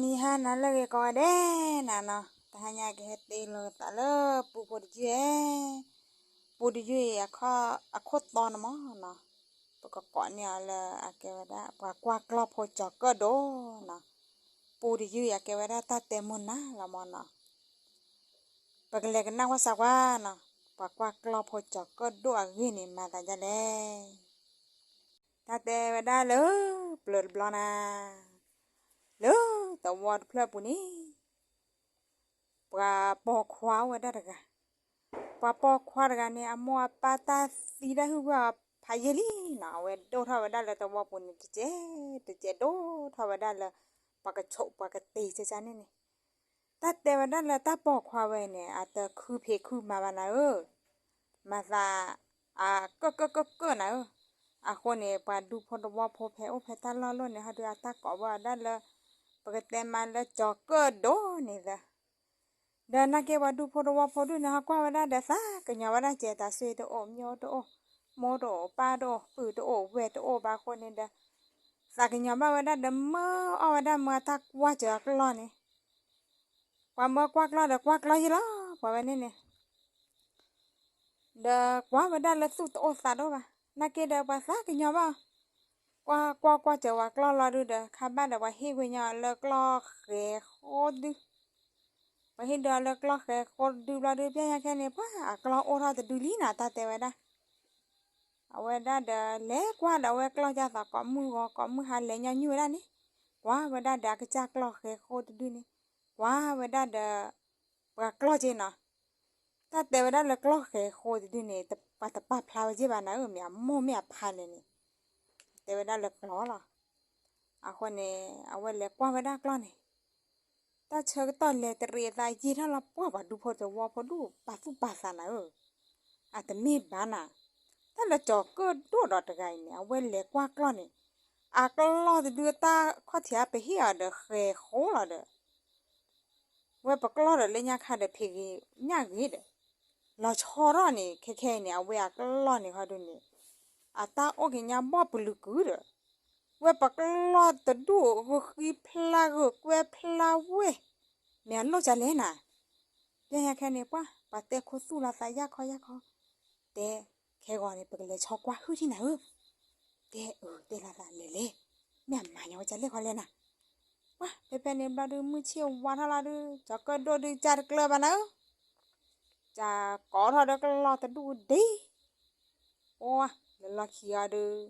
ni ha na le ke ko de na no ta hanya ke te lo ta le pu di je a kho to na mo na to ko ni ala a ke da kwa klo pho cho ko do na pu di je a ke da ta te mo na la mo na pa ke le ke na wa sa wa na kwa klo pho cho ko do a gi ni ma ta ja le ta te da le blur blona lo ta wa pla pu ni pa po khwa wa da ga pa po khwa ga ni a mo pa ta si da hu wa pha ye li na we do tha wa da le ta wa pu ni te do tha wa da le pa ka chou pa ka te cha cha ni ni ta te wa da le ta po khwa we ni a ta khu phe khu ma ba na o ma sa a ko na o a kho ni pa du pho do wa pho phe o phe ta lo lo ni ha du a ta ko wa da le pa ka te ma le cho ko do ni da da na ke wa du pho do wa pho du na kwa wa da sa ka nya wa da che ta se do o myo do o mo do pa do pu do o we do o ba kho ni da sa ka nya ba wa da mo o wa da ma ta wa che ka lo ni kwa mo kwa klo da kwa klo yi lo kwa wa ni ni da kwa wa da le su to o sa do ba na ke da ba sa ka nya ba qua chờ qua lo lo đưa đờ khá ba đờ qua hi quỳ nhỏ lơ lo khé khô đưa và hi đờ lơ lo khé khô đưa lo đưa bia cái này quá à lo ô ra từ đưa lý nào ta tè vậy đó à vậy đó đờ lé qua đờ vậy lo ra ta có mưa hai lẻ nhau như vậy đó ní quá vậy đó đờ cái cha lo khé khô đưa ní quá vậy đó đờ và lo trên nó ta tè vậy đó lơ lo khé khô đưa ní tập ba plau chứ bà nói ở mẹ mua mẹ pha này nè tè vậy đó lơ lo rồi à khoan này à vậy lẹ qua vậy đó lo này ta chơi cái tòn lẹ tè rìa tai chi đó là qua bà du phô cho qua phô du bà phu bà sa nào à tè mi bà nà ta là cho cơ đua đọt cái này à vậy lẹ qua lo này à lo thì đưa ta có thể bị hiểu được khề khổ là được vậy bà lo rồi lên nhà khai được phê nhà gì đấy là cho đó này khe này à vậy à lo này khai được này à ta ở cái nhà bỏ bự cứ rồi vậy bà lo tự đủ cái pla cái pla vậy mẹ lo chả lẽ nà bây giờ cái này quá bà tê khó su là phải ya khó tê cái gọi này bà lấy cho quá hư thế nào tê là lệ mẹ mà nhau chả lẽ khó lên nà quá bé này bà đưa mua chiều qua thà là đưa cho cái đồ đưa chả được lừa bà nào chả có thôi đó cái lo tự đủ đi ô là kia đưa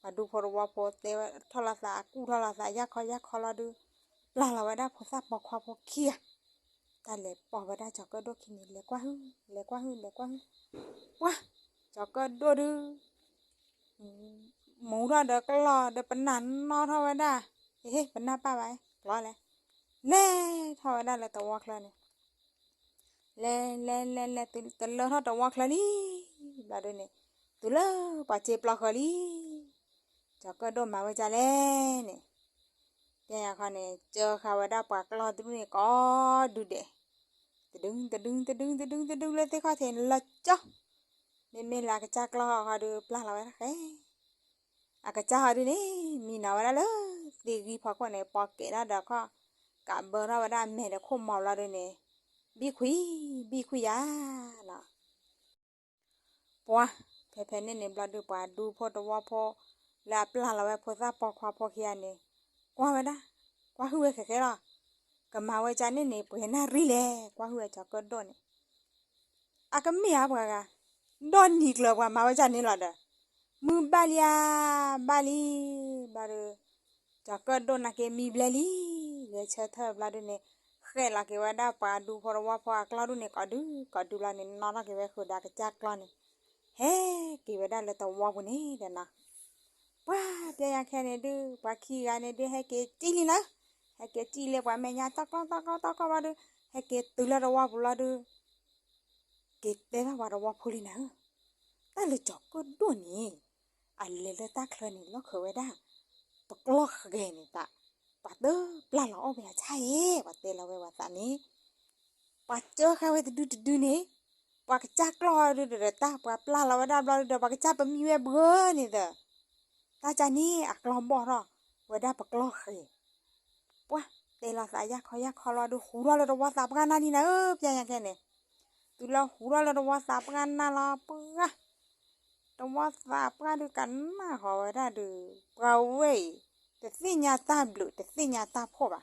bà du phô wa phô tê thà là sa cu thà là sa ya khó là đưa là vậy đó phô sa bỏ khoa phô kia ta lệ bỏ vào đây cho cái đôi khi này lệ quá hư quá cho cái đôi đưa mũ ra được cái lò được bánh nắn nó thôi đó thế bánh nắp ba vậy lo này lê thôi đó là tàu quạt này lê từ lơ thôi tàu quạt đi là đây này từ lơ bà chép lo đi cho cái đôi mà bây giờ lê này cái nhà con này chờ khảo vào đó bạc lo từ này có đủ để từ đứng lên tới có thể lật cho nên là cái cha lo họ được là vậy đấy à cái cha họ đi đấy mình nào đó lỡ đi ghi phá con này bỏ kệ ra đó có cả bờ ra đó mẹ đã không màu là đây này bi khuy à nè qua phê nên này là được bà du phô đồ phô là vậy phô ra phô kia này qua vậy đó qua hư cái đó cái màu vậy cha nên này bữa nay ri lẹ qua hư cho cái đó này à cái mía bữa cái đòn nhịp là qua màu vậy cha nên là đó mưa bali cho cái đó là cái mi blali để chơi thơ là đây này khi là cái vậy đó bà du phô đồ phô cái đó này có đủ là này nó là cái vậy khởi đã cái cha cái này cái vậy đó là tàu qua bên này đây nè quá bây giờ cái này đưa bà khi cái này đưa hay cái chi li nữa hay cái chi li bà mẹ nhà tao có bà đưa hay cái từ là qua bù là đưa cái đấy là bà qua bù li nữa ta là chọc có đuôi nè anh lấy ra ta khơi này nó khơi vậy đó tao lo khơi này ta bà đưa là nó bây giờ chạy bà tên là về bà ta này bà chơi khai vậy đưa nè bà cái chắc lo đưa ta bà là vậy đó bà cái chắc bà mi về bữa này đó ta chả ní à lo bỏ rồi vậy đó bà lo khơi quá la sa ya kho la du hu la do wa sa pa na ni na pya ya ke ne tu la hu la do wa sa pa na la pa do wa sa pa du kan na ho da du pa we te si nya ta blu te si nya ta pho ba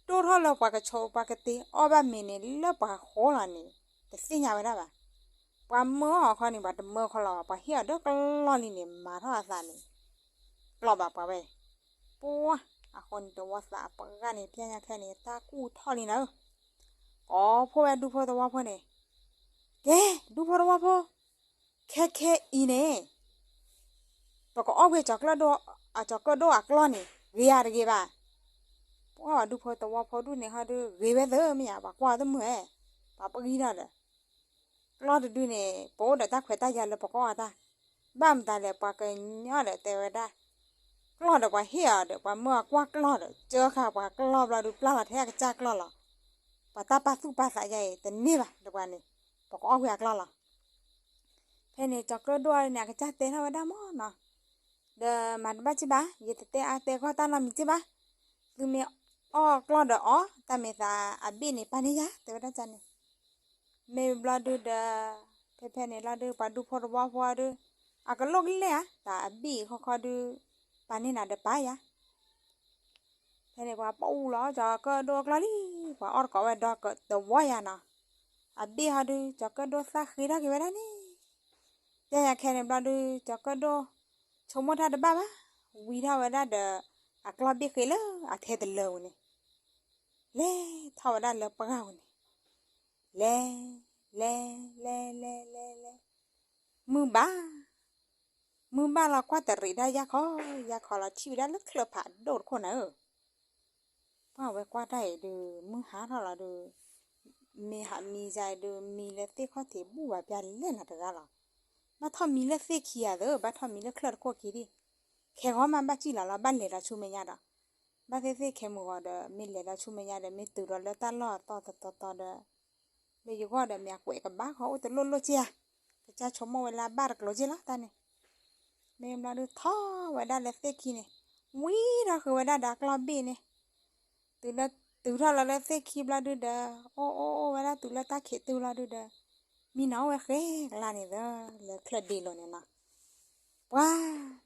do tho lo pa ka cho pa ka te o ba min ne lo pa ho la ni te si nya ba da ba pa mo kho ni ba de mo kho la pa hi do ka lo ni ne ma tho sa ni lo ba pa weปัวอะคนตัวสาปกันนี่เพียงแค่นี้ตากู้ทอนี่นะอ๋อพ่อแม่ดูพ่อตัวพ่อเนี่ยแกดูพ่อตัวพ่อแค่อีเนี่ยปกออกไปจากละดอจากก็ดอักล้อนี่เรียร์เก็บอ่ะปัวดูพ่อตัวพ่อดูเนี่ยฮะดูเก็บเด้อไม่อยากปากว่าตัวมือปากปกีน่ะเด้อกล้อดูเนี่ยปัวเด็กตาเขวตายาเลยปกว่าตาบ้ามตาเลยปากเนาะเด้แต่ว่าได้กล้อเด็กว่าเฮียเด็กว่าเมื่อกว่ากล้อเด็กเจอค่ะว่ากล้อเราดูปลาละแท้ก็จ้ากล้อละปะตาปาสู้ปาสายใหญ่แต่นี่ป่ะเด็กว่านี่ปกออกไปกล้อละเพนี่จักรด้วยเนี่ยก็จ้าเต้นเอาไว้ได้หมดเนาะเดมันบ้าจิบ้ายี่เตะอาเตะก็ตานามิจิบ้าคือมีอ้อกล้อเด็กอ๋อแต่เมตาอับบีนี่ปานี่ยะแต่ว่าได้จันนี่เมบลาดูเดเพนี่ลาดูปาดูพอร์ว่าพอดูอากาศโลกเลยอ่ะแต่อับบีเขาดูปานี่น่ะเด็กป้ายะเพนี่ว่าปูล้อจากก็ดอกลาลีว่าออร์ก็ว่าดอกก็ตัววายนะอับบีฮะดูจากก็ดอกสักขีดกี่วันนี่แต่อยากแค่เนี่ยบลาดูจากก็ดอกชมว่าถ้าเด็กบ้าวิธีว่าได้เด็กอักลาบีขีดเลยอักเทเดลนี่เล่ถ้าว่าได้เล็บปากเอานี่เล่มือบ้าเราก็แต่รีได้ยาขอเราชีวิตได้ลึกเคลือผ่านโดดคนว่าไว้กว่าได้ดูมือหาเท่าเราดูมีใจดูมีเล็กที่เขาถือบัวเปลี่ยนเล่นอะไรกันหรอมาทำมีเล็กที่ขี้อะไรบ้าทำมีเล็กเคลือโคกี้ดิแข่งว่ามันบ้าจีเราบ้านเลยเราชูไม่ยาดบ้าที่แข่งมือว่าเด้อมีเลยเราชูไม่ยาเด้อมีตื่นเราตลอดต่อเด้อไม่อยู่ก็เด้อมีกล้วยกับบ้าเขาแต่ลุ้นเจียจะชมเวลาบ้านเราเจียละตาเนี่ยเมื่อเราดูท่อไว้ได้เล็กที่ขี้เนี่ยวิ่งเราคือไว้ได้ดักลอบบี้เนี่ยตื่นเราเล็กที่ขี้เราดูเด้อโอ้ไว้ได้ตื่นเราตาเขตื่นเราดูเด้อมีน้องไว้เฮ้ลาเนี่ยเด้อเล็กเคล็ดดีเลยเนี่ยนะว้า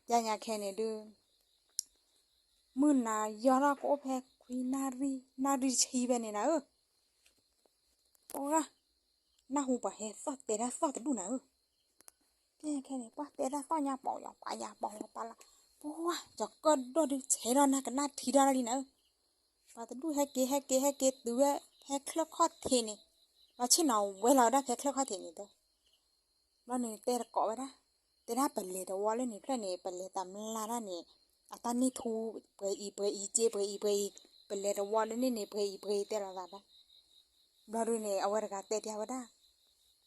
อย่างแค่เนี่ยดูมื่อนายอรักโอเพคุยนารีชีเบเนี่ยนะโอ้ละน่าหูปะเฮสอดเตะได้สอดดูนะแค่นี้ป่ะเตะได้สอดยาปองปะละโอ้ยจอกก็โดนเชดนะกันน่าทีได้เลยนะปะแต่ดูให้เกดูให้เคลือบข้อเทนี่เราชินเอาเวลาได้เคลือบข้อเทนี่เด้อเราเนี่ยเตะเกาะไว้ได้เตะได้เปิดเลยแต่ว่าเล่นนี่เพื่อนนี่เปิดเลยตามลาได้นี่อาตานี่ทูเปย์เจเปย์เปิดเลยแต่ว่าเล่นนี่เปย์เตะละได้เราดูเนี่ยเอาไว้กันเตะเดียวได้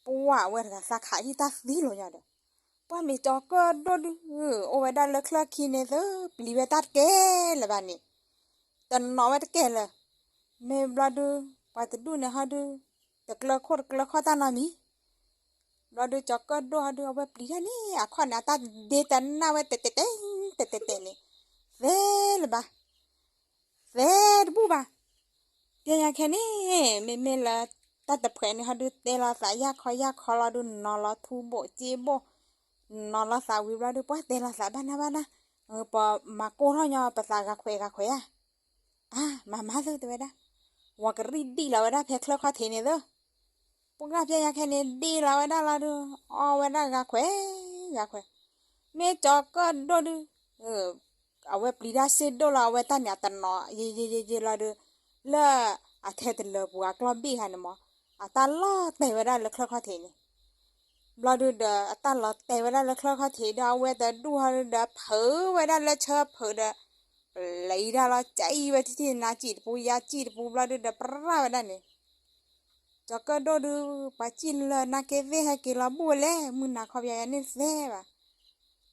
ปัวเอาไว้กันสักขาที่ตาสีเลยเนี่ยเด้อป้ามีจอกก็โดนเอาไว้ได้เลิกเคลือบขี้เนี่ยเด้อปลีเวตัดแก่ละบ้านนี่แต่น้องไว้ตะแก่เลยเมื่อเราดูไปแต่ดูเนี่ยฮะดูแต่เคลือบข้อตานามีเราดูจอกก็ดูฮะดูเอาไว้ปลีนี่อะข้อหน้าตาเดตันน่าไว้เตะเลยเว้ยละบ้าเว้ยบูบ้าเดี๋ยวแค่นี้เมละตัดแต่เพื่อนนี่ฮะดูเตละสายยาคอเราดูนอนเราทูโบจีโบนอนเราสาวิเราดูป้าเตละสายบ้านนะพอมาโก้เราเนี่ยภาษากะเควมาซื้อตัวได้ว่าก็รีดีเราได้เพคเลาะเทนี่เด้อพวกเราเพียงแค่นี้ดีเราได้เราดูเอาไว้ได้กะเควเมจอกก็โดนเอาไว้ปลีดาเซโดเราไว้ตั้งเนี่ยตั้งเนาะเย่เราดูเล่อาเทตเลบัวกลอบบี้หันมออาตาล้อแต่ไว้ได้เลิกเคลาะเทนี่เราดูเด้ออาตาล้อแต่ไว้ได้เลิกเคลาะเทเดาไว้แต่ดูฮะเด้อเผลอไว้ได้เลิกเชอเผลอเด้อเลยได้ละใจไว้ที่นาจีดปูยาจีดปูเราดูเด้อปราไว้ได้เนี่ยจอกก็ดูปัจจินเลยนักเกเวให้เกลาบัวเล่มึงนักขอบยานี่เซ่บ่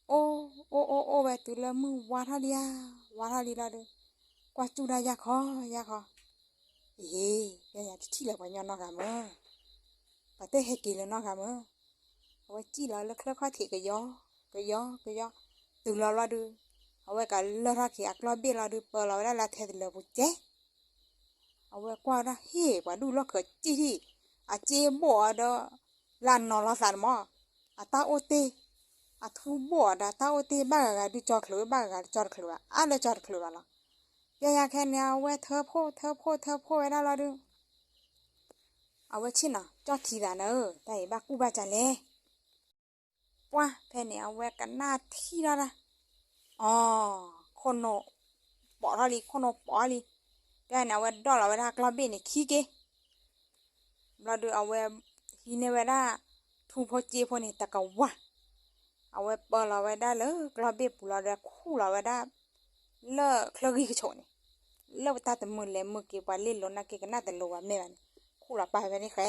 โอ้ไปตุลมึงวาทะเดียวาทะลีละดูกว่าจุดายาคอย่าที่ละกว่าย้อนนอกกันมั้งปะเต้ให้กินแล้วนอกกันมั้งเอาไว้จี้แล้วเคลื่อนข้อเถียก็ย่อตุลเราดูเอาไว้กันเลือกรักอยากเราเบี้ยเราดูเปิดเราได้ละเทเดลบุเจ เอาไว้กว่าละเฮ้กว่าดูแล้วเขอจี้ที่อาเจบ่อดลานนอนละสันมออาตาโอเตอาทูบ่อดาตาโอเตบ้ากะดิจอดคลุบ้ากะจอดคลุอะอะไรจอดคลุอะล่ะยาแค่เนี่ยเว้เธอโพไว้ได้ละดูเอาไว้ชินะจอดทีละเนอะแต่บ้ากูบ้าจันเลยว่าแพ่เนี่ยเอาไว้กันหน้าที่ละนะอ๋อคนโนปอทอลีคนโนปอลีแพ่เนี่ยเอาไว้ดอลเอาไว้ได้กลาเบนี่ขี้เกเราดูเอาไว้ฮีเนไว้ได้ทูพอเจพอนี่ตะกะวะเอาไว้เปิดเอาไว้ได้เลยกลาเบปูเราได้คู่เราไว้ได้เลิกเคลื่อนที่ชนเลิกตาแต่มือเลยมือเก็บไว้เล่นล้นนะเก็บกันหน้าแต่โลวะไม่วันคู่เราไปไปนี่แค่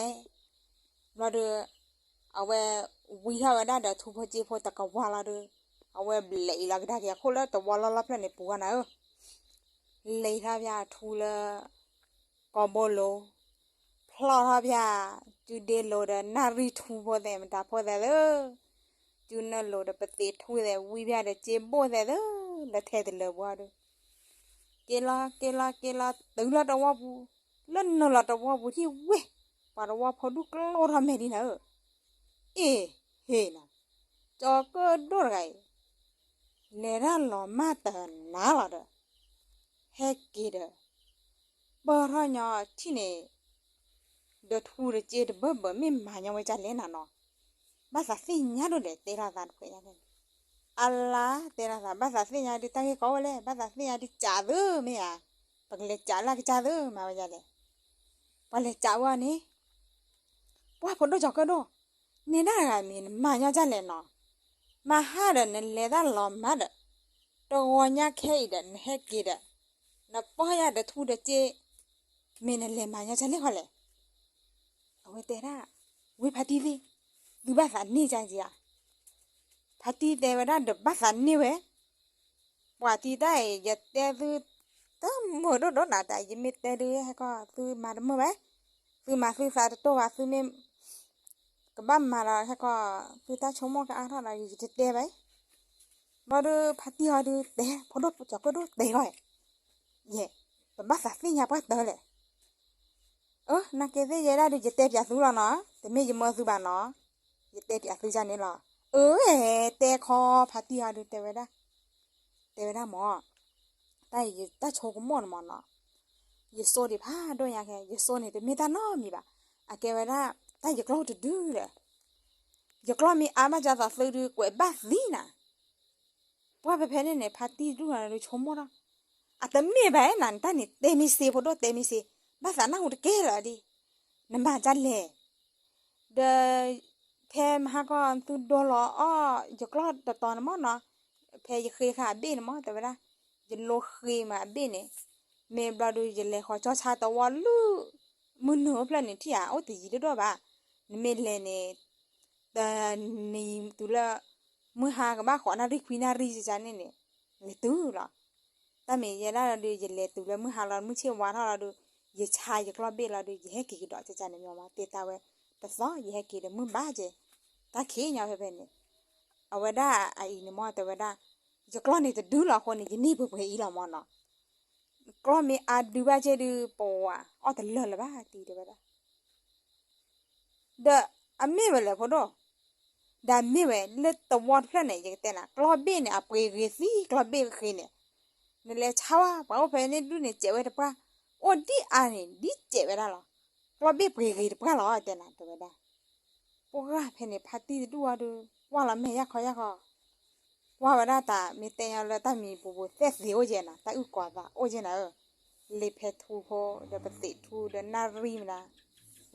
เราดูเอาไว้วิ่งเอาไว้ได้เดี๋ยวทูพอเจพอตะกะวะเราดูเอาไว้เลยลักได้แค่คู่แล้วแต่ว่าเรารับแล้วเนี่ยปูกันนะเลยท่าพี่ทูละกอบโลพลอท่าพี่จูเดโลเดนารีทูพอแต่มันตาพอแต่เลยจูนโลเดปฏิทูแต่วิพี่เดเจ็บบ่แต่เลยละเทแต่เลยว่าดูเกลาตึงละตัวบูเล่นนละตัวบูที่เว้ปารว่าพอดูกลอทำไม่ดีนะเเฮนะจอก็ดูไรเลระหล่อมาแต่นาละเด้เฮกีเด้บาร์ญาที่เนี่ยเดทูรเจดบบไม่มายังไว้จันเลน่ะเนาะภาษาสิญญาดูเด็เตระกันคุยกันอัลลาเตระกันภาษาสิญญาดิตั้งให้เขาเลยภาษาสิญญาดิจ่าดูไม่อะปักเล็กจ่าละจ่าดูมาไว้จันเลยปักเล็กจ่าว่านี่ว่าพอดูจักก็ดูนี่น่ากันมีมายังจันเลยเนาะมาหาเดนเลด้านหล่อมาเดตัวเนี่ยแค่เดนเฮกีเดนับพ่อยาเดทูเดเจมีนเลมายังจันเลยเขาเลยเอาไว้เตระวิพัฒนีดูภาษานี่จังจีอะพัฒนีเทวดาดูภาษานี่เว้ว่าที่ได้ยัดเตะดูตั้งหมดโดนหน้าแต่ยังไม่เตะดูให้ก็ซื้อมาดมั้ยเว้ซื้อมาซื้อสาตัวว่าซื้อไม่กับบ้านมาแล้วให้ก็ซื้อตาชมมองกันอ่ะเท่าไหร่จะเตะไปมาดูพัฒนีมาดูเตะพอดูจักก็ดูเตะเลยเย่เป็นภาษาสิญญาปัตตาเลยนักเตะยัดได้จะเตะพิจารณาเนาะแต่ไม่ยังมาซื้อบ้านเนาะจะเตะพิจารณาเนี่ยหรอเตะคอพัฒนีมาดูเตะไว้ได้เตะไว้ได้หมอแต่ยังแต่โชว์ก็มั่วมันเนาะยังโซ่ดิผ้าด้วยยังไงยังโซ่เนี่ยแต่ไม่ได้น้อมีบ่ะอะแกไว้ได้แต่ยังกล้าจะดื้อเลยยังกล้ามีอามาจะตัดซื้อดูกว่าบ้าสินะว่าไปเพนเนี่ยพัฒนีดูอะไรชมมั่วละอะแต่ไม่ไปนั่นแต่เนี่ยเตะมีเสียพอดูเตะมีเสียภาษาหน้าหุ่นเกลือดินั่นบ้าจันเลยเดเพมหาก่อนตุดอลยังกล้าแต่ตอนนั้นมั้งเนาะเพยเคยขาเบนมั้งแต่เวลาจะโลเคยมาเบนเนี่ยเมย์บลาดูจะเลยขอจอชาตะวันลูมุนหัวเพลนที่อ่ะโอ้ตีจีด้วยป่ะเมย์เลยเนี่ยแต่นี่ตุละมือหากับบ้าขอนาริควินารีจะจานเนี่ยเลยตู้ละแต่เมย์ยันเราดูจะเลยตุละมือหาเรามือเชื่อวานเราดูยังชายยังกล้าเบลเราดูยังให้กี่ดอกจะจานเนี่ยมาเตตาเวแต่ซ้อยังให้กี่เดมือบ้าเจตาเขี้ยเนี่ยเพนเนี่ยเอาไว้ได้ไอ้เนี่ยมั่วแต่ไว้ได้จะกล้าเนี่ยจะดูละคนเนี่ยจะนี่เพื่ออีละมั่วเนาะกล้ามีอาดูบ้าเจดูปัวอ๋อแต่เลิศละบ้าตีเดี๋ยวได้เดออเมเวลพอดดาเมเวลเล็ดตัววอดเพลนเนี่ยยังเต้นอ่ะกล้าเบนเนี่ยอ่ะเปรย์เรซี่กล้าเบนคืนเนี่ยนี่แหละชาวบ้านเพนเนี่ยดูเนี่ยเจ๋อเด็ดป่ะโอ้ดีอันนี้ดีเจ๋อเวลาหรอกล้าเบนเปรย์เรป่ะหรอเต้นอ่ะตัวเวลาพวกเพนเนี่ยพาร์ตี้ดูอ่ะดูว่าละเมียยักษ์ว่าเวลาตามีเตียงแล้วตามีปูปูเตสเดียวเจนะตาอุกกว่าตาโอเจนะเลเพทูโพเดปติทูเดนารีมนะ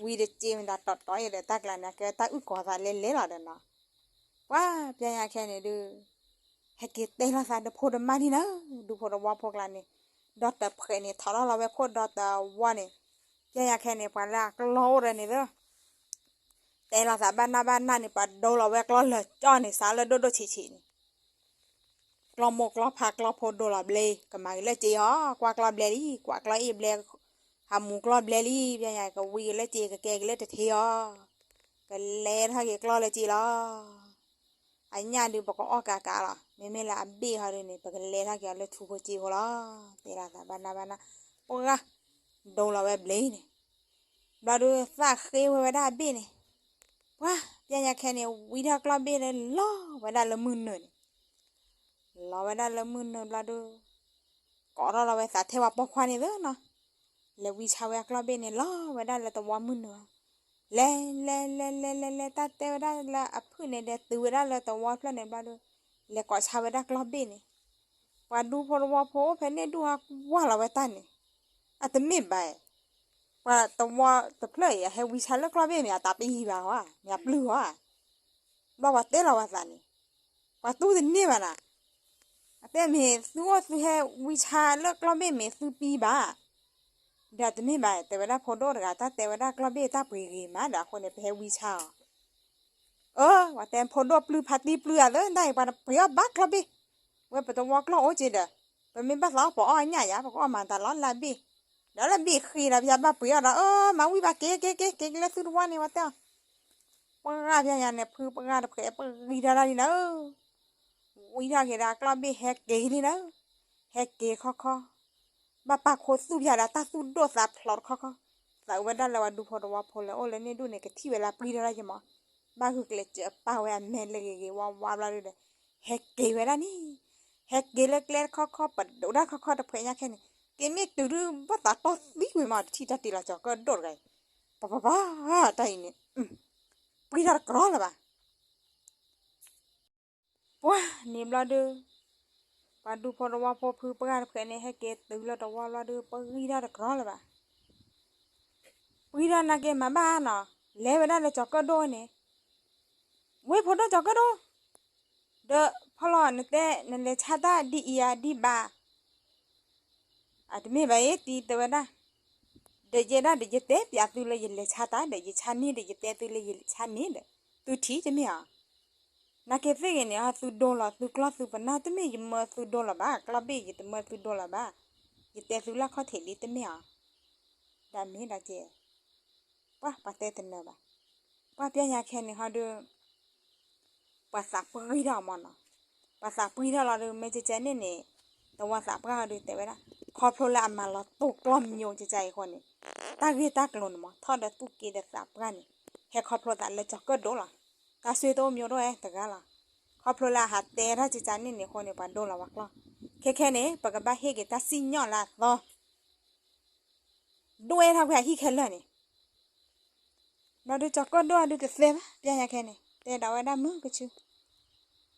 วีเดเจมดาตอดต่อยเดตากลานะแกตาอุกกว่าตาเลละเดนะว่าเปียแค่เนี่ยดูให้เกตเตละซาเดโพดมานี่นะดูโพดว่าพวกลานี่ดอตเพเนี่ยทาราเราเวโพดอตว่าเนี่ยเปียแค่เนี่ยปาละกลอเรนี่เด้อแต่ละซาบ้านนี่ปาโดเราเวกลอเลยจ้อนี่สาเลยโดชิกลอมกลอผักกลอโพดโดลาเบลก็มาเลยจีอ๋อกว่ากลอเบลลี่กว่ากลออีเบลหามูกลอเบลลี่ยังไงก็วีเลยจีก็แกก็เลยจะเที่ยวก็เล่นให้กลอเลยจีล้อไอ้เนี่ยดูปกออกากาล่ะไม่ละอับบี้เขาเลยนี่ปกเล่นให้แกเลยทูโพจีหัวล้อเตล่าบ้านปกะ đâu là web lấy này bà đưa ra khi với đã biết này quá bây giờ cái này vi ra club biết này lo với đã là mươn nữa lo với đã là mươn nữa bà đưa có đó là với xã theo bọc khoa này đó nó là vi sao với club biết này lo với đã là tao qua mươn nữa le ta theo đã là áp này để từ đã là tao qua plan này bà đưa là có sao với đã club biết này vàดูพอว่าพอเพนเนี่ยดูว่าเราไว้ตันเนี่ยอาจจะไม่ไปว่าตัวตัวเพลย์ให้วิชาเลิกรอบเบี้ยเนี่ยตาปีบ่าวะเนี่ยปลื้มวะบอกว่าเต้เราว่าสันนี่ว่าตู้ดินเนี่ยมันอ่ะแต่เมย์สู้ให้วิชาเลิกรอบเบี้ยเมย์สู้ปีบ่าเดี๋ยวจะไม่ไปแต่เวลาพอโดนกันแต่เวลากรอบเบี้ยตาปีกี่มาเดี๋ยวคนเนี่ยไปให้วิชาว่าแต่พอโดนปลื้มพัดดีปลื้มเลยได้ว่าเปรียบบักรอบเบี้ยว่าเป็นตัวกล้องโอ้จีเด้อเป็นไม่บ้าสาวปอเนี่ยอย่าบอกว่ามันตลอดละบีเดี๋ยวละบีขี้ละพี่บ้าเปรี้ยวละมาวิบ้าเก๋แล้วสุดวันนี้ว่าเต้าปังงาพี่ยันเนี่ยพื้นปังงาเผยปังวีดาอะไรนะวีดาเกดากล้าบีแฮกเก๋นี่นะแฮกเก๋ข้อบ้าปากโคตรสู้พี่ละตาสู้โดดสับพลอดข้อแต่วันนั้นเราดูพอเราว่าพอแล้วโอ้แล้วนี่ดูเนี่ยก็ที่เวลาปรีดอะไรจะมาบ้าคือเกล็ดเจอป้าแหวนแม่เลยเก๋ว่าเราเลยแฮกเก๋เวลานี่แฮกเกล็ดข้อปัดดูได้ข้อตะเพยเนี่ยแค่นี้เกมนี้ตื่นบ้าตัดต่อวิ่งมาที่ตัดตีละจอกก็โดดไงป้าตายนี่ปรีดอะไรกรอละบ้าว้านี่บลาดูปัดดูพอเราว่าพอพื้นปากเพยเนี่ยให้เกตื่นแล้วแต่ว่าบลาดูปรีดอะไรกรอละบ้าปรีดอะไรเกมมาบ้านเนาะเลี้ยไปได้เลยจอกก็โดนเนี่ยเว้ยพอโดนจอกก็โดนเด้อพอหล่อนแต่นั่นเลยชาตาดีอียดีบ้าอาจจะไม่ไปตีตัวนะเดี๋ยวเตะอยากตัวเลยเลยชาตาเดี๋ยวชานี่เดี๋ยวเตะตัวเลยชานี่เด้อตัวที่จะไม่อ่ะนักเก็ตเองเนี่ยตัวโดนละตัวกลาตัวปนน่าตัวไม่ยิ่งมาตัวโดนละบ้ากลาเบย์ตัวมาตัวโดนละบ้ายิ่งเตะตัวละเขาเทลิตัวไม่อ่ะดามีได้เจ้ป้าป้าเตะตัวเนี่ยบ้าป้าเปียยาแค่นี้ฮะดูป้าสักปรีดามันอ่ะป้าสักปรีดาเราดูไม่จะเจนเนี่ยแต่ว่าสักปรีดาดูแต่เวลาขอพลามาเราตกล้อมโยงใจคนนี่ตากีตากลนมาทอดตุกกีเด็ดสับกันนี่แค่ขอพลาเลยจะก็โดละตาสวยโตมีด้วยแต่ก็ละขอพลาหัดเตะถ้าจะจานนี่คนนี่ปันโดละวักละแค่นี้ปากกาบ้าเฮกตาซิญญอละต่อด้วยทำแค่ขี้เข็นเลยนี่เราดูจะก็ด้วยดูจะเสียบเพียงแค่นี้แต่ดาวได้มือก็ชื่อ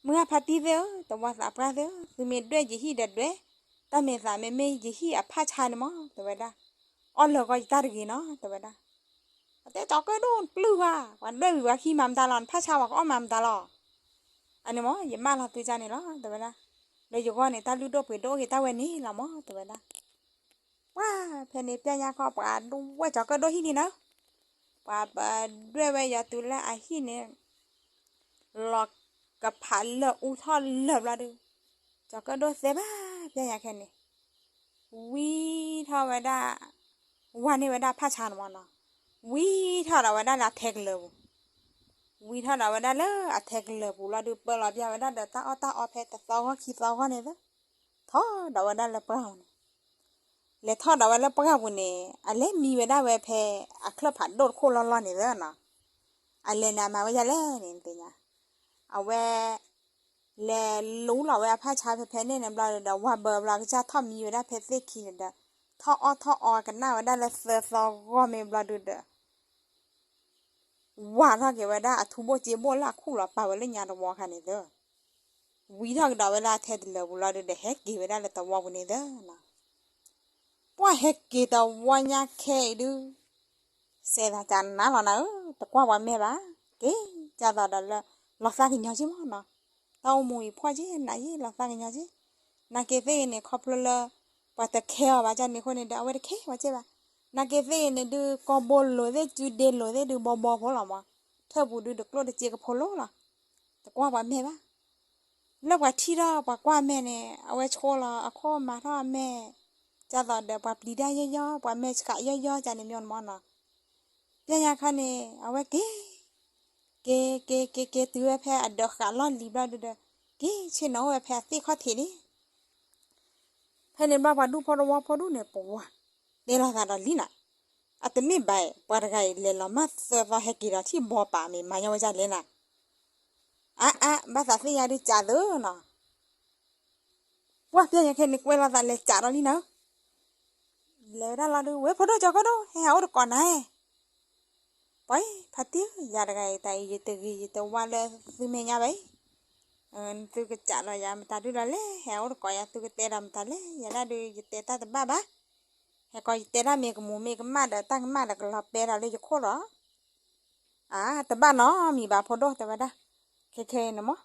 มือพัดตีเดียวแต่ว่าสับกันเดียวคือมีด้วยจีฮีเด็ดด้วยแต่เมษาไม่จีฮีอ่ะพัดชานมั้งแต่ว่าได้อ๋อเหลือก็ตาดีเนาะแต่ว่าได้แต่จอกก็โดนปลื้มว่ะวันด้วยว่าขี้มัมตาลอนพัดชาวก็อ้อมมัมตาลออันนี้มั้งยิ่งมาเราตัวจานนี่เนาะแต่ว่าได้เลยอยู่ก่อนนี่ตาลูกโดไปโดกี่ตาวันนี้ละมั้งแต่ว่าได้ว้าเพนนี่เปียยาข้อปลาดูว่าจอกก็โดที่นี่เนาะปลาด้วยว่ายาตุละไอ้ที่เนี่ยหลอกกับผันเลืออุทอนเลือบละดูจอกก็โดเสียบ้าเปียยาแค่นี้วิทาวดาวันนี้วดาพัชานวันนะวิทาวดาละเทกเลววิทาวดาละอะเทกเลวละดูเปล่าเปียวดาเดต้าอเพตสาวขี้สาวเนี่ยเด้อท้อดาวดาละเปล่าเลยท้อดาวละเปล่าบุเนี่ยอะไรมีวดาเวเพอะคลับผัดโดดโคลอนเนี่ยเด้อนะอะไรนะมาว่าจะเล่นเนี่ยเป็นไงเอาเวเลยรู้หรอว่าพระชาเพเนี่ยเนี่ยเราเดี๋ยวว่าเบอร์เราจะทอมีอยู่ได้เพชรเซคีเนี่ยเด้อท่อกันหน้าว่าได้ละเสือซอก็ไม่บลาดูเด้อว่าถ้าเกิดว่าได้ทุบโบเจ็บโบละคู่หรอเปล่าเล่นยาตัวกันเนี่ยเด้อวิธีการเวลาเทเดเลยบลาดูเด้อเฮกกี่เวลาเลยตัววันนี้เด้อนะว่าเฮกกี่ตัววันยาแค่ดูเสียจานนั้นหรอนะแต่กว่าวันแม่บ้าเก๋จะต่อเด้อลักษณะที่ยาชิมันนะตาหมูพ่อจีไหนลักษณะที่ยาชินักเก็ตเนี่ยครอบครัวว่าแต่แค่ว่าจะเนี่ยคนเนี่ยเอาไว้แค่ว่าเจ้าว่านักเก็ตเนี่ยดูกอบอลเลยจูเดลเลยดูบอพอหรอวะเธอบูดูเด็กโลดเจียกับพอลล่ะแต่กว่าว่าแม่ปะแล้วว่าที่เราว่ากว่าแม่เนี่ยเอาไว้โชว์ละเอาข้อมาถ้าแม่จะต่อเดี๋ยวว่าปลีได้ย่อๆว่าแม่สกัดย่อๆจะเนี่ยมีอนมอนน่ะยังไงคะเนี่ยเอาไว้เก๋ตัวแพ้เด็กขาล่อนลีบแล้วดูเด้อเก๋เช่นเอาไว้แพ้ตีข้อทีนี่เพนเนบ้าว่าดูพอดูเนี่ยปวดเด te la sa da lina atme bai pargai le la ma sa va he kira chi bo pa mi ma nyaw ja le na ba sa se ya ri cha do na wa pya ya ke ni kwe la sa le cha da lina le ra la do we photo cho ko do he ha ko na he pai phati ya da gai tai ye te wa le su me nya bai tu cái chả là ya ta đưa ra lẽ heo rồi coi tu cái tê làm ta lẽ ya là đưa tê ta ba ba he coi tê ra mi cái mà đã tăng mà đã cái lọp bè ra lấy cho khó đó ta ba nó mi ba phô đô ta ba đó cái nó mó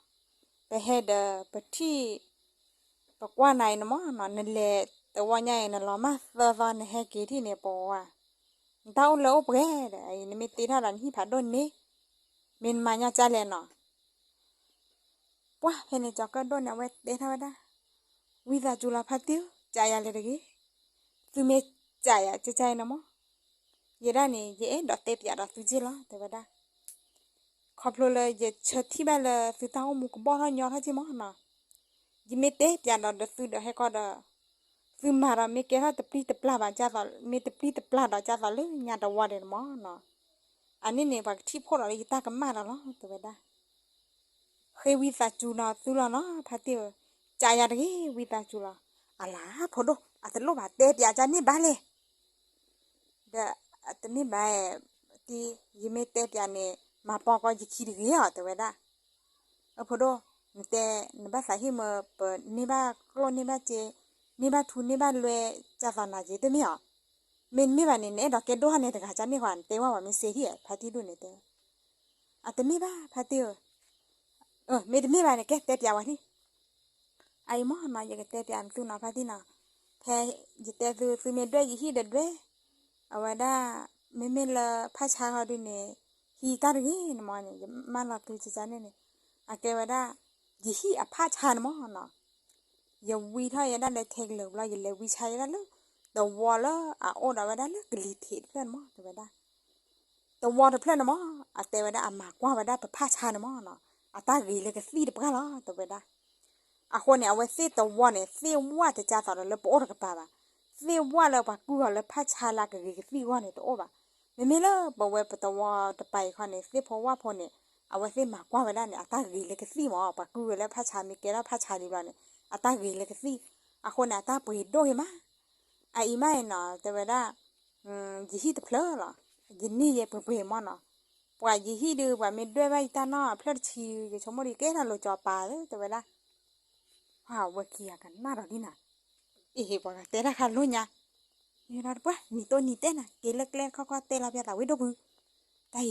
bè he đờ bè thi bè qua này nó mó nó nên lệ ta qua nhai nó lo mà giờ này he cái thì này bỏ tao lâu bè đấy nên mi tê ra là hi phá đôn nè mình mà nha cha lên nó wah hene chaka do na wet de na wada wiza jula phatiu chaya le regi tume chaya chai na mo yera ni ye do te pya da tuji la te wada khoplo le ye chathi ba le tu ta mu ko bo ha nyo ha chi mo na ji me te pya da de tu de he ko da tu mara me ke ha te pli te pla ba cha da me te pli te pla da cha da le nya da wa de mo na ani ne ba thi pho la le ta ka ma da lo te wada khi vi ta chu na tu la no pha ti cha ya de vi ta chu la ala pho do at lo ba te pya cha ni ba le da at ni ba ti yi me te pya ne ma pa ko ji khi de ya te wa da pho do te ne ba sa hi ma ni ba klo ni ba che ni ba thu ni ba lwe cha sa na ji te mi ya min mi ba ne ne da ke do ha ne de ga cha ni hwan te wa wa mi se hi pha ti do ne te at mi ba pha ti me ba ne ke te pya wa ni ai mo ma ye ke te pya tu na pha ti na phe ji te tu me dwe ji hi de dwe awada me la pha cha ha du ne hi ta ri ne mo ne ma la tu chi cha ne ne a ke wada ji hi a pha cha ne mo na ye wi tha ye da le thek lo la ye le wi cha ye da lo the wall a o da wada le gli thi phen mo de wada the water plan mo a te wada a ma kwa wada pha cha ne mo na a ta ri le ke si de pa la de wada a ho ne a we si the one ne si wa te cha sa le po ra ka pa ba si wa le ba ku le pha cha la ke si wa ne to ba me la bo we pa to wa te pai kha ne si pho wa pho ne a we si ma kwa wada ne a ta ri le ke si mo ba ku le pha cha mi ke la pha cha li ba ne a ta ri le ke si a ho ne a ta pui do he ma a i ma na te wada ji hi te phla la ji ni ye pe mo na wa ji hi de wa me dwe ba ta na phla chi ke chomo ri ke na lo cho pa te wada ha wa ki ya kan na ro ni na e ba te ra kha lo nya ni ra pa ni te na ke le kle kha kha te la bia ta we do bu tai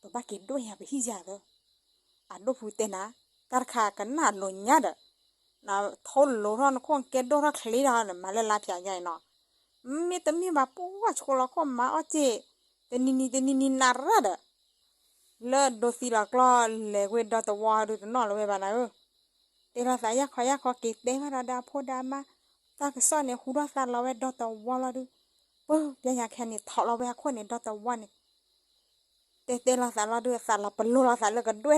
to ba ke do ya be hi ja do a do fu te na tar kha kan na lo nya da na thol lo ron khon ke do ra khli ra na ma le la phya nya no me te mi ba pu wa cho la kho ma o che te ni na ra da le do si la kla le we da to wa do no lo we ba na te la sa ya kho ke te ma ra da pho da ma ta ke so ne hu ra sa la we do to wa la du pu ya ya khe ni tho la we kho ne do to wa ni te la sa la du sa la pa lo la sa le ka dwe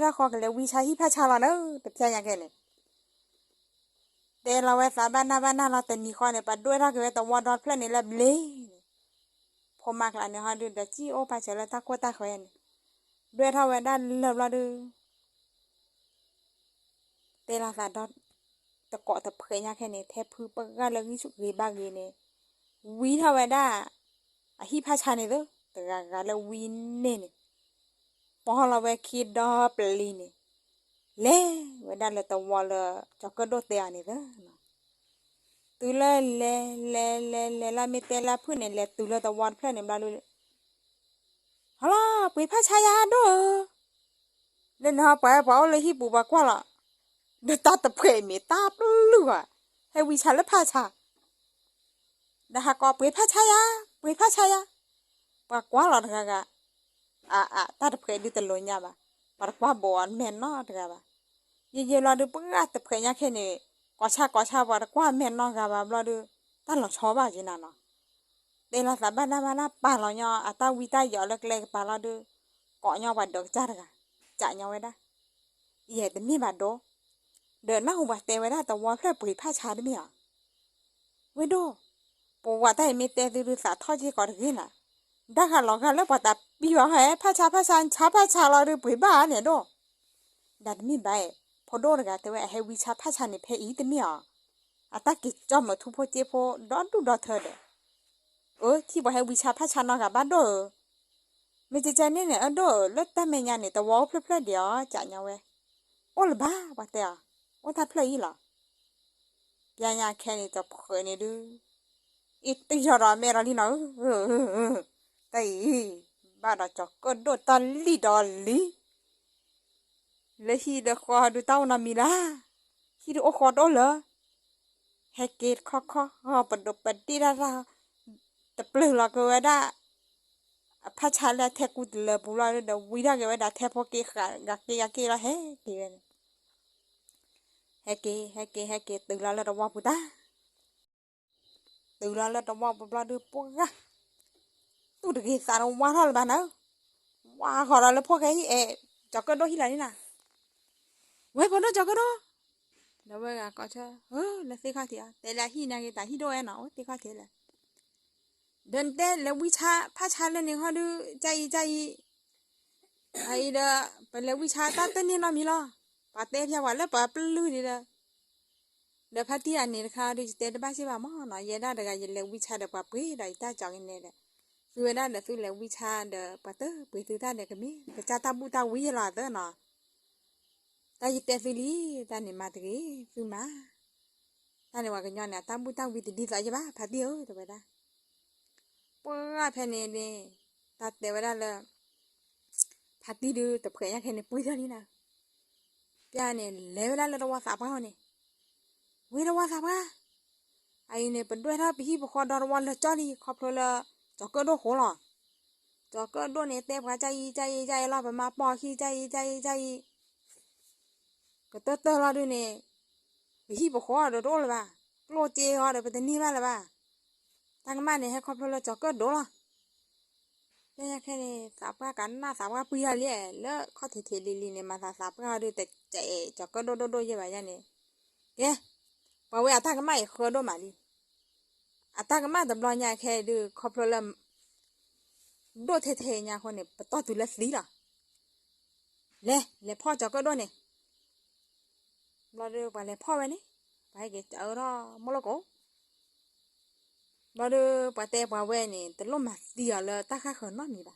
ra kho ke le wi cha hi pha cha la no te pya ya ke ne te la we sa ba na la te ni kho ne pa dwe ra ke we to wa do phle ne le ble pho ma la ne ha du da chi o pa che la ta ko ta khwe ne dwe ra we da le la du te la sa do te ko te phwe nya ke ne the phu pa ga le gi chu ge ba ge ne wi tha we da a hi pha cha ne do te ga le wi ne ne po la we ki do pli ne le we da le to wa le cho ko do te a ne do tu le la mi te la phu ne le tu le to wa phle ne ba lu hala pi pha cha ya do le na pa le hi pu ba kwa la de ta te phwe mi ta lu a he wi cha le pha cha da ha ko pi pha cha ya pa kwa la ga ta te phwe di te lo nya ba par kwa bo an men no ga ba ye la du pa te phwe nya khe ne ko cha ba kwa men no ga ba la du ta lo cho ba ji na no de la sa ba na pa lo nya a ta wi ta yo le pa la du ko nya ba do cha nya we da ye te mi ba do de na hu ba te we da ta wa phwe pi pha cha de mi ya we do ปูว่าได้ไม่แต่ดูสาทอดที่ก่อนขึ้นน่ะได้ค่ะหรอกค่ะแล้วพอตัดปีว่าให้พระชาชาพระชาเราดูปุ๋ยบ้าเนี่ยโดดันมีใบพอโดนกันแต่ว่าให้วิชาพระชาเนี่ยเพอีแต่เมียอ่ะตากิจอมมาทุพเจพดอนดูดอเธอเด้ที่บอกให้วิชาพระชานอกับบ้านโดไม่จะเนี่ยอันโดแล้วแต่แม่ยาเนี่ยแต่ว่าเพลเดียวจ่ายเงาเว้โอ้ละบ้าว่าแต่โอ้ถ้าเพลอีหรอยาแค่นี้จะเผยเนี่ยดูอีตีจอรอแม่เราที่เนาะแต่บ้านเราจะก็โดดตอนลีดอลลีเลยฮีเดควาดูเต้านามีละฮีดูโอคอดโอเหรอให้เกตข้อปดปดดีดาแต่เปลือกเราก็ว่าได้พระชาแล้วแทกูเลยบุรุษเดวิดาก็ว่าได้แทพอเกขากักละเฮ้เกนให้เกตื่นแล้วเราว่าพุทธะตื่นแล้วเราว่าบุรุษดูปุ๊กะตู้ดึกสารว่าทอดบ้านเนาะว่าขอเราแล้วพวกไอ้จอกก็โดนที่ไหนนี่นะเว้ยพอโดนจอกก็โดนเดี๋ยวเว้ยก็เช่แล้วสิข้าเถียแต่ละที่นั่งแต่ที่โดนเนาะสิข้าเถียเลยเดินเต้นแล้ววิชาพระชาแล้วเนี่ยเขาดูใจไอ้เด้อไปแล้ววิชาตาเต้นนี่เรามีล่ะปาเต้พี่ว่าแล้วปาปลื้อนี่เด้อเดี๋ยวพัทยานี่ค่ะดูเต้นบ้าใช่ป่ะมั้งเนาะยันได้เด็กยันแล้ววิชาเดี๋ยวปาปุ้ยได้ตาจังอินเนี่ยซื้อได้เดี๋ยวซื้อแล้ววิชาเดี๋ยวปาเต้ปุ้ยซื้อได้เด็กก็มีแต่จ้าตาบุตาวิลาเด้อเนาะตาจิตเตฟิลีตาเนี่ยมาตะกี้ซื้อมาตาเนี่ยว่ากันย้อนเนี่ยตาบุตาวิติดีใจใช่ป่ะพัทยาตัวไปได้ปุ๊บแผ่นเนี่ยตาเดี๋ยวได้เลยพัทยาดูแต่เพื่อนยังแค่เนี่ยปุ้ยเท่านี้นะพี่อันเนี่ยเลวแล้วเราว่าสาบเขาเนี่ยวิเราว่าสาบเขาไอ้เนี่ยเป็นด้วยถ้าพี่บุคคลดอนวันละจอดีขอบเลยจอกก็โดนหัวหรอจอกก็โดนเนี่ยเต็มหัวใจเราไปมาปอขี้ใจก็เตอเราด้วยเนี่ยพี่บุคคลโดนเลยป่ะโลเจเขาเดี๋ยวไปแต่นี่มาเลยป่ะตั้งมาเนี่ยให้ขอบเลยจอกก็โดนหรอเนี่ยแค่นี้สาบกันหน้าสาบปุยอะไรแล้วข้อเทลีเนี่ยมาสาบกันด้วยแต่ใจจอกก็โดนเยอะไปยังเนี่ยเอ๊ะว่าเวลาตั้งมาเคยโดนมาดิอาตากมาตบลอยาแค่ดูขอบเลยโดเทๆเนี่ยคนเนี่ยปะต่อตุลสีล่ะเล่พ่อจอกก็โดนเนี่ยเราดูไปเล่พ่อไว้นี่ไปเกจเอาละมรกเราดูไปเตะไปเว้นี่แต่ลมมาเสียเลยตาข้าขนน้อมีป่ะ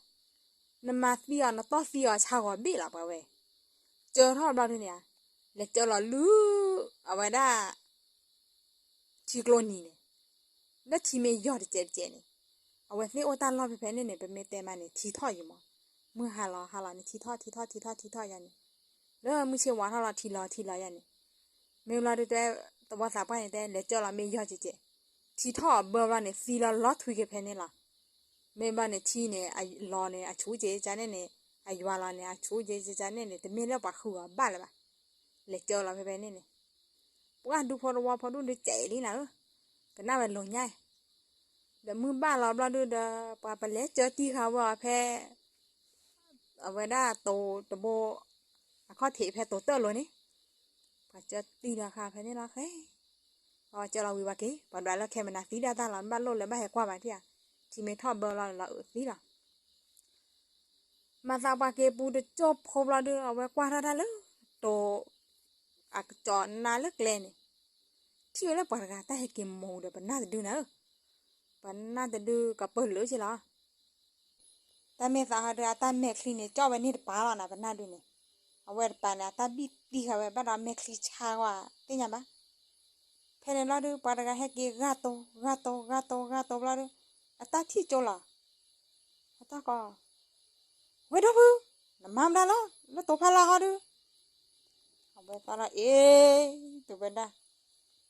นั่นมาเสียน่ะต่อเสียชาวบีล่ะไปเว้เจอทอดเราเนี่ยเล่เจอเราลื้อเอาไว้ได้ชิโกลนีเนี่ยแล้วทีเมยอดเจ๊เนี่ยเอาไว้นี่โอตาลอไปเพนเนี่ยเป็นเมเตมันเนี่ยทีทออยู่มั้งมือหาลาเนี่ยทีทอยันเนี่ยแล้วมือเชื่อว่าเราทีลอยันเนี่ยเมื่อเราดูแต่ตัวสาวไปเนี่ยเล็กเจ้าเราไม่ยอดเจ๊ทีทอเบอร์วันเนี่ยซีลาล็อตทุยกับเพนเนี่ยล่ะเมื่อวันเนี่ยทีเนี่ยไอ้ลอเนี่ยชูเจ๊จานเนี่ยไอ้ยวาลาเนี่ยชูเจ๊จานเนี่ยแต่เมื่อเราปะขัวบ้าเลยปะเล็กเจ้าเราไปเพนเนี่ยพวกดูพอดูเจ๊นี่นะก็น่าเป็นลงง่ายเดี๋ยวมือบ้านเราดูเดี๋ยวไปเล็กเจอที่เขาว่าแพ้เอาไว้ได้โตตะโบข้อเทแพ้โตเตอร์เลยนี่พอเจอตีราคาแพ้นี่ละเฮ้พอเจอเราวิวากี้พอได้แล้วแค่มันนาตีได้ตาหลังบ้านโลดแล้วไม่ให้ความหมายที่อ่ะที่ไม่ทอดเบอร์เราตีละมาซาบาเกปูเดจบพบเราดูเอาไว้กว่าได้เลยโตอักจอนาเลิกเลยนี่ที่แล้วปากกาแต่ให้เกมโมเดี๋ยวปันน่าจะดูนะปันน่าจะดูกับเปิดเลยใช่หรอแต่เมษาเดือนแต่เมฆลีเนี่ยเจ้าวันนี้ป่าแล้วนะปันน่าดูเนี่ยเอาไว้ป่าเนี่ยแต่บีตีเขาไว้บ้านเราเมฆลีชาว่าเป็นยังไงเพลินเราดูปากกาให้เกกาโตเราดูแต่ที่โจละแต่ก็เว้ยดูพูน้ำมันได้แล้วตัวพลาเขาดูเอาไว้ตาละตัวเป็นได้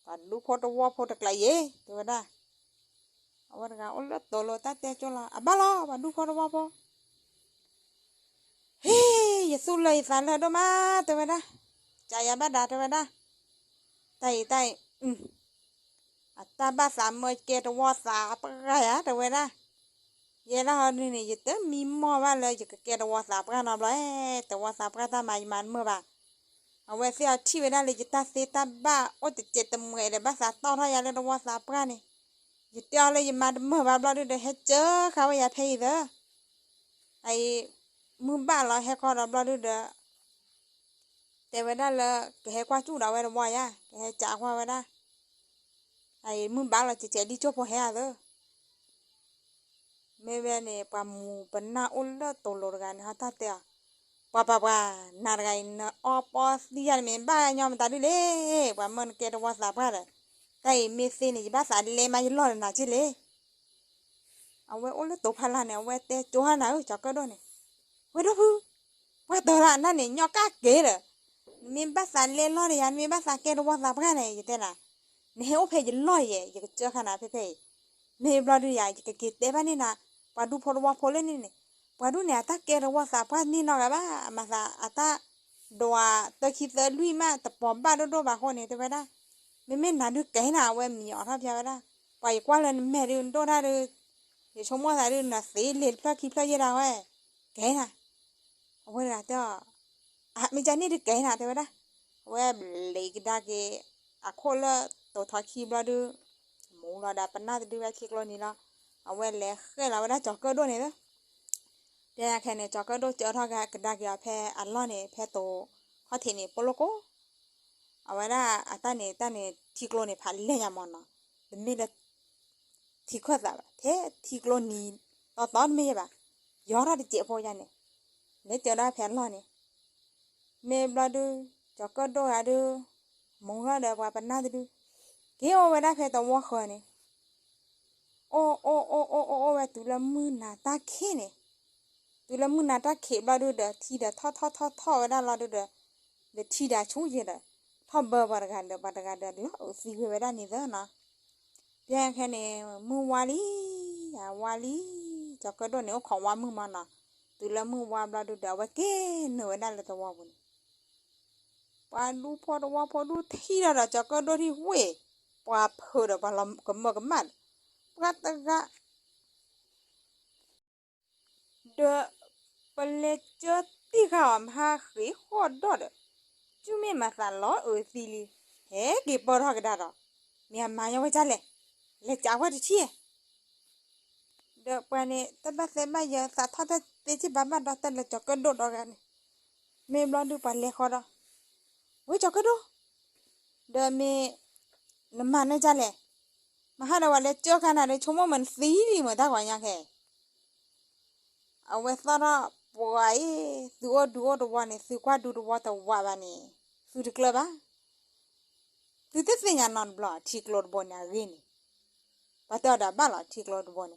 ปันดูพอตัวพอตะไคร้ตัวเป็นได้เอาไว้กันโอ้แล้วตัวเราแต่โจละอ่ะบ้าละปันดูพอตัวพอเฮ้ยอย่าสู้เลยสันเลยดูมาตัวเป็นได้ใจยาบ้าด่าตัวเป็นได้ไตอัตตาบ้าสามเมื่อเกตัวสาปะไรอ่ะตัวเป็นได้เยล่าฮอนี่เนี่ยจะมีหม้อว่าเลยจะเกตัวสาปะกันเอาเลยแต่ว่าสาปะตามาอีมันเมื่อบ่าเอาไว้เสียที่เวลาเลยจะตาเสตาบ้าโอ้จะเจ็ดตะมวยเลยบ้าสาต้อนให้ยาเลยตัวสาปะนี่ giờ tiêu là giờ mà mở vào bao được hết chớ khá bây giờ thấy đó ai mưa ba là hết con đó bao đượcแต่ว่าได้ละแค่กว่าจู่ดาวไว้ละบ่อยอ่ะแค่จากว่าไว้ได้ไอ้มึงบ้าละจะเจดีจบพอแฮ่เด้อไม่เว้นเนี่ยปามูปนนาอุลละตลอดกันฮะท่าเตียปะนาร์ไงนะออปอสดิยันเมนบ้ายอมตาดิเล่ปามันเกตว่าสาบกันแต่ไม่เสียนี่บ้าสาดิเล่มาอยู่รอดนะจิเล่เอาไว้อุลละตัวพลันเนี่ยเอาไว้เตะจูฮันนะจักก็โดนเนี่ยไว้ดูพูว่าตัวละนั่นเนี่ยยอกก้าเกลือมีบ้าสาเล่รอดยันมีบ้าสาเกตว่าสาบกันเนี่ยอยู่เท่านั้นเนี่ยโอเพย์จะลอยยังจะเจอขนาดเพย์ไม่บลอดูยังจะเกิดแต่บ้านนี่นะปาดูพอรู้ว่าพอเล่นนี่ปาดูเนี่ยถ้าเกิดว่าสาพันนี่นอกบ้ามาซาอัตตาดัวตะคิดจะลุยมาแต่ปอมบ้าดูบ้าคนเนี่ยแต่ว่าได้ไม่น่าดูแก่น่ะเว้ยมีอ๋อทับยาได้ไปกว่าเลยแม่ดูโดนได้ดูเดี๋ยวชมว่าได้ดูนะสีเลือดพระคิดพระเยดาเว้ยแก่น่ะเอาไว้ละเจ้าไม่ใจนี่ดูแก่น่ะแต่ว่าได้เว้ยเล็กได้เกอะคนละตัวทอคีบลาดูมูลาดาปนาดูไว้คิกลนี่ละเอาไว้เล็กเคยเราได้จอกเกอร์ด้วยเนี่ยเดี๋ยวแค่เนี่ยจอกเกอร์ด้วยเจอทอกกระดาษยาแพ้อันล้อเนี่ยแพ้โตข้อเทนี่ปโลโกเอาไว้ได้อัตาเนี่ยทิกลเนี่ยผ่านเลี้ยงยามอนเนาะเป็นมีละทิกขวดแบบเททิกลนี่ตอนไม่ใช่ปะย้อนเราได้เจ็บพอยันเนี่ยเนี่ยเจอได้แพ้ล้อเนี่ยเมย์บลาดูจอกเกอร์ด้วยอะดูมูลาดาว่าปนาดูเกี่ยวไว้ได้แพ้ตัววัวขวานี่โอ้เว้ยตุลามือนาตาเขเนี่ยตุลามือนาตาเขบลาดูเด้อทีเด้อท่อไว้ได้ลาดูเด้อเดี๋ยวทีเด้อชูเยเด้อท่อเบอร์บาร์กันเด้อบาร์กันเด้อแล้วสิไว้ได้นี่เด้อนะเดี๋ยวแค่เนี่ยมือวาลีจะก็โดนเนี่ยของว่ามือมันนะตุลามือวาบลาดูเด้อว่าเก๋เนื้อได้เลยตัวว่าบุญปาดูพอดูทีเด้อจะก็โดนที่ห้วยปาเพื่อเด้อปาลำกับมันปาตะกะเด้อเปลจติข้าวมาขีขอดอดจุเมมาสาล้อสิลีเฮ้กี่ปอดหักดาร์เนี่ยมายังไว้จ้าเลยเล็กจ้าว่าจะเชี่ยเด้อปานี่แต่บ้านเสมาเยอะสาทอดเตจิบ้าบ้านดอแต่ละจอกก็โดดออกกันเมย์บลอนดูปาเล็กขอดอเว้ยจอกก็ดูเด้อเมย์น้ำมันเนี่ยจ้าเลยมาหาเราว่าเล็กเจ้าขนาดเลยชั่วโมงมันสีดีเหมือนตากว่ายังแค่เอาไว้สระป่วยดูวันนี้สุขว่าดูว่าตัวว่าวันนี้สุดกลับบ้าสุดที่สิ่งนั้นนอนบล้อทิกลอดบนอย่างนี้ปัตตาดาบ้าหรอทิกลอดบน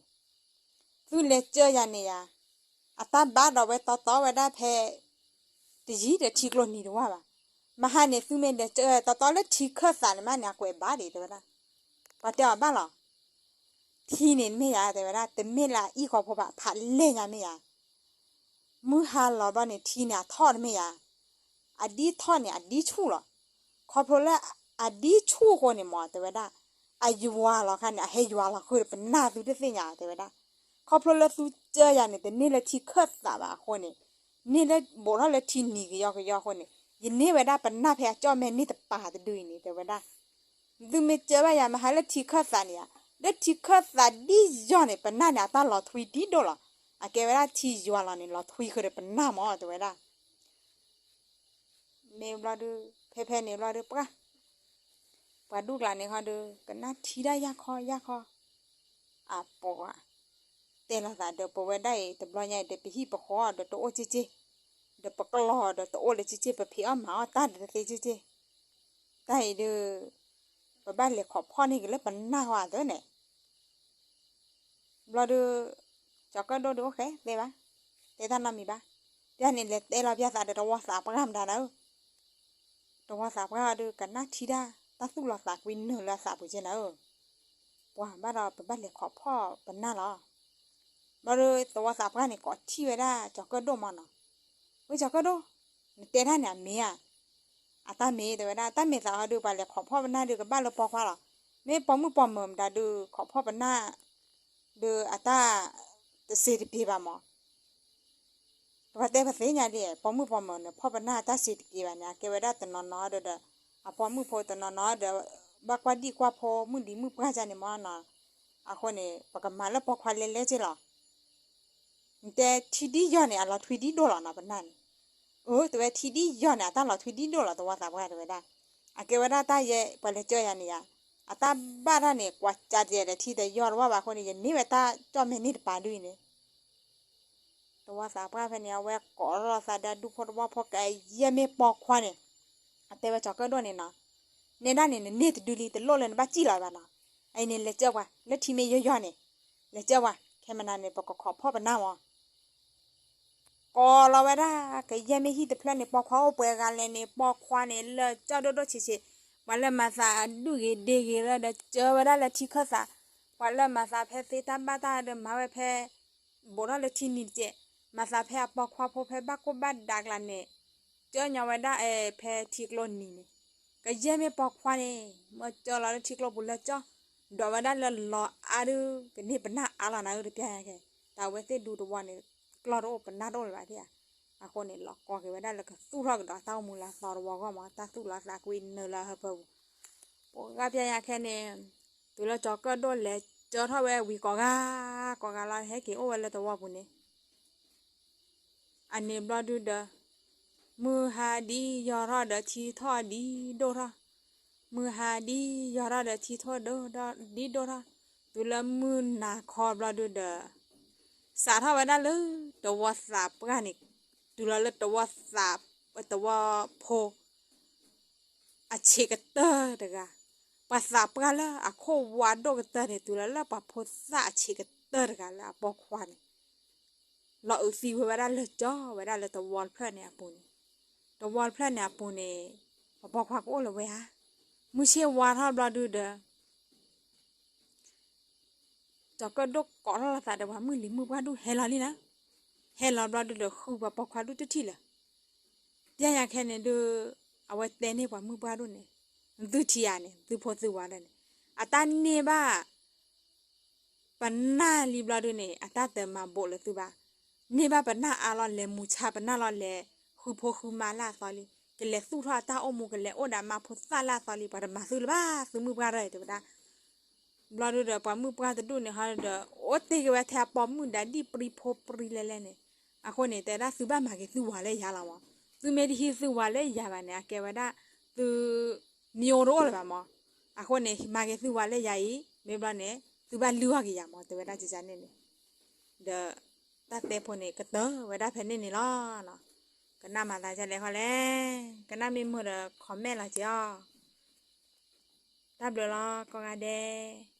สุดเล็กเจอยันเนี่ยอัตราบ้าเราไว้ต่อไว้ได้แพ้ที่จีเด็กทิกลอดนี่ดูว่าบ้ามาหาเนี่ยสุดเม็ดเจอต่อแล้วทิกข้าสารมันเนี่ยกวยบ้าดีตัวนั้นปัตตาบ้าหรอที่นี่ไม่ยาแต่ว่าแต่ไม่ละอีขอพบผ่านเล่นยังไม่ยามือหาเราบ้านเนี่ยที่เนี่ยทอดไม่ยาอดีทอดเนี่ยอดีชูหรอขอพบแล้วอดีชูคนเนี่ยมอแต่ว่าอายุว่าเราค่ะเนี่ยให้ยุว่าเราคือเป็นหน้าสุดที่สิ่งอย่างแต่ว่าขอพบแล้วสุดเจออย่างเนี่ยแต่นี่แหละที่เคยสาบคนเนี่ยนี่แหละบอกเราเลยที่นี่ก็ยอคนเนี่ยยินนี่ว่าได้เป็นหน้าแพ้จ้อแม่นี่แต่ป่าจะดูนี่แต่ว่าดูไม่เจอว่าอย่างมาหาแล้วที่เคยสาเนี่ยแล้วที่เคยสาดีย้อนเนี่ยเป็นหน้าเนี่ยตาหล่อทุยดีโดล่ะอะแกเวลาที่ยัวเราเนี่ยหล่อทุยคือเป็นหน้าหมอแต่ว่าเมย์บลาดูเพเนี่ยบลาดูปะปาดูกลานเนี่ยเขาดูกันน่าทีได้ยากคอ่ะปะเตละแต่เดี๋ยวปะไว้ได้แต่บลาใหญ่เดี๋ยวไปฮีปะคอเดี๋ยวตัวโอเจเดี๋ยวปะกลอเดี๋ยวตัวโอเลยเจไปพี่อ้อมหมาตาเดี๋ยวเจได้เด้อปะบ้านเล็กขอบพ่อนี่ก็เลยเป็นหน้าว่าตัวเนี่ยบลาดูจอกก็ดูโอเคเดี๋ยวปะเดี๋ยวท่านน้ำมีปะเดี๋ยวนี่เลยเดี๋ยวเราพิจารณาเดี๋ยวว่าสาปกรรมได้แล้วตัวว่าสาปก็ดูกันน่าทีได้ตาสู้หลอดสากวินเนอร์ละสาปุเจนะว่าบ้านเราเป็นบ้านเล็กขอบพ่อเป็นหน้าหรอมาเลยตัวสาปก็เนี่ยกอดที่ไว้ได้จอกก็ดูมันเนาะเว้ยจอกก็ดูเตะท่านเนี่ยเมียอาตาเมียแต่ว่าตาเมียสาวดูบ้านเล็กขอบพ่อเป็นหน้าดูกับบ้านเราปอกว่าหรอเมื่อปอมมือปอมเมิมได้ดูขอบพ่อเป็นหน้าดูอาตาจะเสียดีบ้ามั้งว่าแต่ภาษาเนี่ยปอมมือปอมเมิมเนี่ยพ่อเป็นหน้าตาเสียดีบ้าเนี่ยเกวได้แต่นอนเด้อพอมือพอแต่นอนเดี๋ยวบักว่าดีกว่าพอมือดีมือพระจันทร์เนี่ยมันนะ à con này bà cầm má là bỏ khoa lên lên chứ làแต่ที่ดีย้อนเนี่ยเราทุยดีโดละนะปนันตัวที่ดีย้อนเนี่ยตาเราทุยดีโดละตัวสาบกันตัวได้อะเกวดาตาเย่ปะเลจ่อยันเนี่ยอะตาบ้าเนี่ยกว่าจัดเย่ที่แต่ย้อนว่าบางคนเนี่ยนี่เวตาจ่อมนี่ปาดุยเนี่ยตัวสาบกันเนี่ยเวก่อเราสาดดูพอว่าพอไกเย่ไม่ปอกควาเนี่ยอะแต่ว่าจอกก็โดนเนี่ยนะเนี่ยนั่นเนี่ยเนี่ยดูลีแต่โลเลยบ้าจีละบ้านะไอเนี่ยเลจ่อว่าเลที่ไม่ย้อนเนี่ยเลจ่อว่าแค่มันนั่นเนี่ยปอกขอพ่อเป็นหน้าวะก็เราไว้ได้ก็ยังไม่ฮิตเพื่อนในปอกเขาเปิดกันเลยในปอกควานเนี่ยเลยเจ้าโดดเฉยๆวันละมาซาดูเกเดกแล้วเดี๋ยวเจอไว้ได้ละที่ข้อสาวันละมาซาเพเซตันบ้าตาเดิมมาไว้เพบอระละที่นี่เจมาซาเพปอกควาพเพบักก็บัดดักละเนี่ยเจอเนี่ยไว้ได้เพทิกลนนี่เนี่ยก็ยังไม่ปอกควานเนี่ยมาเจอเราทิกลบุลละเจ้าดอกไว้ได้ละรออาดูก็นี่เป็นหน้าอะไรนะหรือเปล่าแกแต่เว้ยดูตัวเนี่ยกลอดโอเป็นหน้าโดนแบบที่อะคนเนี่ยหลอกก็เก็บไว้ได้แล้วก็สู้เราก็ต้องมูลสอรวก็มาตาสู้เราสักวินเนอละฮะเพื่อปกติยาแค่เนี่ยตัวเราจอกก็โดนเลยเจอท่าเววีก็เราให้เกี่ยวไว้แล้วตัวปุ่นเนี่ยอันนี้บลาดูเดอมือหาดียอรอเดอทีทอดีโดระมือหาดียอรอเดอทีทอโดดีโดระตัวละมือหนาคอบลาดูเดอสาท่าไว้ได้เลยตัวสาบกันอีกดูแลเลยตัวสาบตัวโพอาเชกเตอร์เด็กอะภาษาปกันละอะโควาดกเตอร์เนี่ยดูแลละปะโพสาเชกเตอร์เด็กอะละปอกควันเราอุซีไว้ได้เลยจ้อไว้ได้เลยตัววอลเพลเนี่ยปุ่นตัววอลเพลเนี่ยปุ่นเนี่ยปอกควันโอ้เลยเว้ยฮะมือเชี่ยววาท่าบลาดูเดอจอกก็ดกเกาะละสาเดี๋ยวว่ามือหลิมือว่าดูเฮลาลีนะเฮลาบลาดูเดอคือว่าปอกควันดูจุดที่ละยาแค่เนี่ยดูเอาไว้เต้นให้ว่ามือว่าดูเนี่ยดูที่อ่ะเนี่ยดูพอดูว่าเนี่ยอาตาเนี่ยบ้าปัญหาลีบลาดูเนี่ยอาตาเติมมาบอกเลยตัวบ้าเนี่ยบ้าปัญหาอะไรเลยมูชาปัญหาอะไรเลยคือพอคือมาลาสอลีก็เลยสู้ท่าตาโอมูก็เลยโอดามาพอซาลาสอลีปัดมาสู้บ้าสู้มือว่าอะไรตัวบ้าบลาดูเดอปามือว่าจะดูเนี่ยฮะเดอโอเตก็ว่าแทบปอมมือดันดีปรีพอปรีเลยเนี่ยอะคนเนี่ยแต่ละสู้บ้ามาเกสู้ว่าเลยยาละวะသူမဲဒီဟီစုဝါလဲရပါနဲ့အကဲဝဒသူညိုတော့လာပါမအခုနေမာကေစုဝါလဲရည်မေဘနဲ့သူပါလူဝကေရမတဝဒကြကြနေနေဒတတဲ့ဖို့နေကတော့ဝဒဖဲနေနေလားနော်ကနမလာကြလဲခေါ်လဲကနမေမို့တော့ခေါ်မဲလာကြောတပ်ဘလလားကောကတဲ့